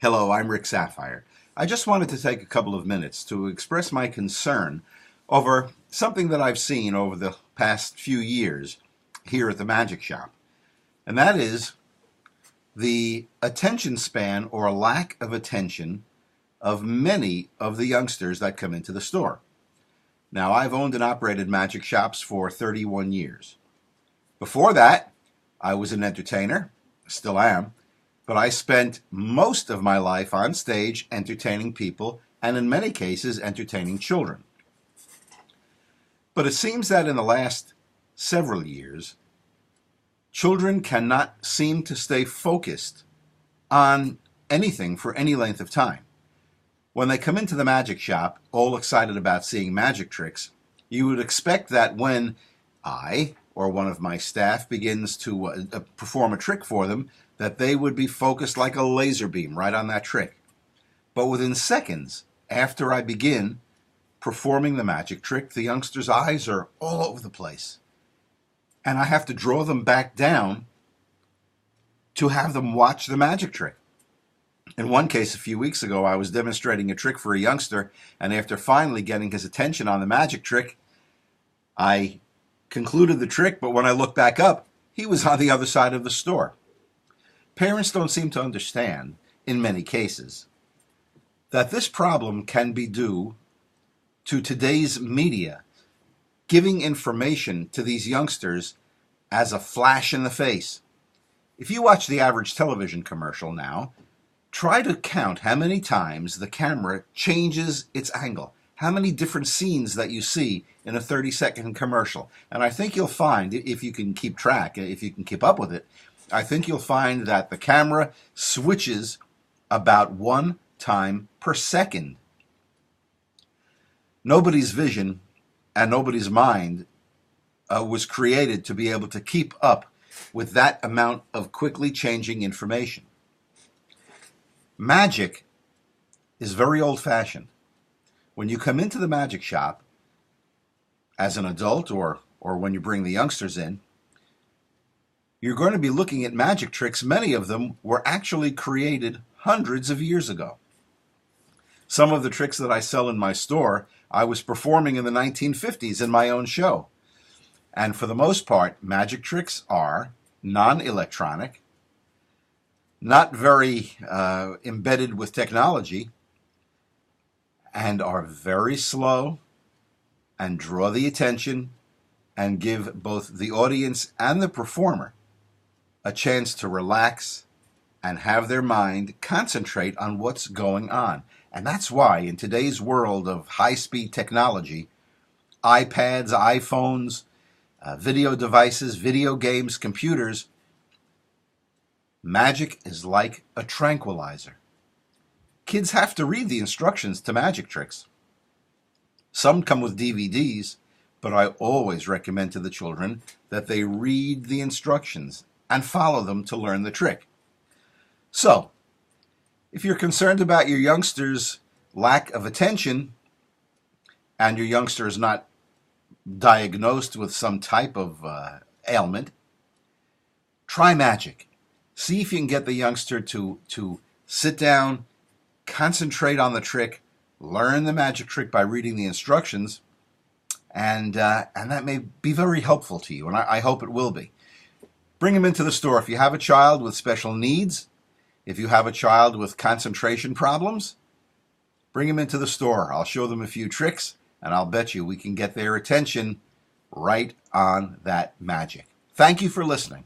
Hello, I'm Rick Saphire. I just wanted to take a couple of minutes to express my concern over something that I've seen over the past few years here at the Magic Shop, and that is the attention span or lack of attention of many of the youngsters that come into the store. Now, I've owned and operated magic shops for 31 years. Before that, I was an entertainer, still am, but I spent most of my life on stage entertaining people and in many cases entertaining children. But it seems that in the last several years, children cannot seem to stay focused on anything for any length of time. When they come into the magic shop, all excited about seeing magic tricks, you would expect that when I or one of my staff begins to perform a trick for them, that they would be focused like a laser beam right on that trick. But within seconds after I begin performing the magic trick, the youngsters' eyes are all over the place. And I have to draw them back down to have them watch the magic trick. In one case, a few weeks ago, I was demonstrating a trick for a youngster, and after finally getting his attention on the magic trick, I concluded the trick, but when I looked back up, he was on the other side of the store. Parents don't seem to understand, in many cases, that this problem can be due to today's media giving information to these youngsters as a flash in the face. If you watch the average television commercial now, try to count how many times the camera changes its angle, how many different scenes that you see in a 30-second commercial. And I think you'll find, if you can keep track, if you can keep up with it, I think you'll find that the camera switches about 1 time per second. Nobody's vision and nobody's mind was created to be able to keep up with that amount of quickly changing information. Magic is very old-fashioned. When you come into the magic shop as an adult or when you bring the youngsters in, you're going to be looking at magic tricks. Many of them were actually created hundreds of years ago. Some of the tricks that I sell in my store, I was performing in the 1950s in my own show. And for the most part, magic tricks are non-electronic, not very embedded with technology, and are very slow and draw the attention and give both the audience and the performer a chance to relax and have their mind concentrate on what's going on. And that's why in today's world of high-speed technology, iPads, iPhones, video devices, video games, computers, magic is like a tranquilizer. Kids have to read the instructions to magic tricks. Some come with DVDs, but I always recommend to the children that they read the instructions and follow them to learn the trick. So, if you're concerned about your youngster's lack of attention and your youngster is not diagnosed with some type of ailment, try magic. See if you can get the youngster to sit down, concentrate on the trick, learn the magic trick by reading the instructions, and that may be very helpful to you, and I hope it will be. Bring them into the store. If you have a child with special needs, if you have a child with concentration problems, bring them into the store. I'll show them a few tricks, and I'll bet you we can get their attention right on that magic. Thank you for listening.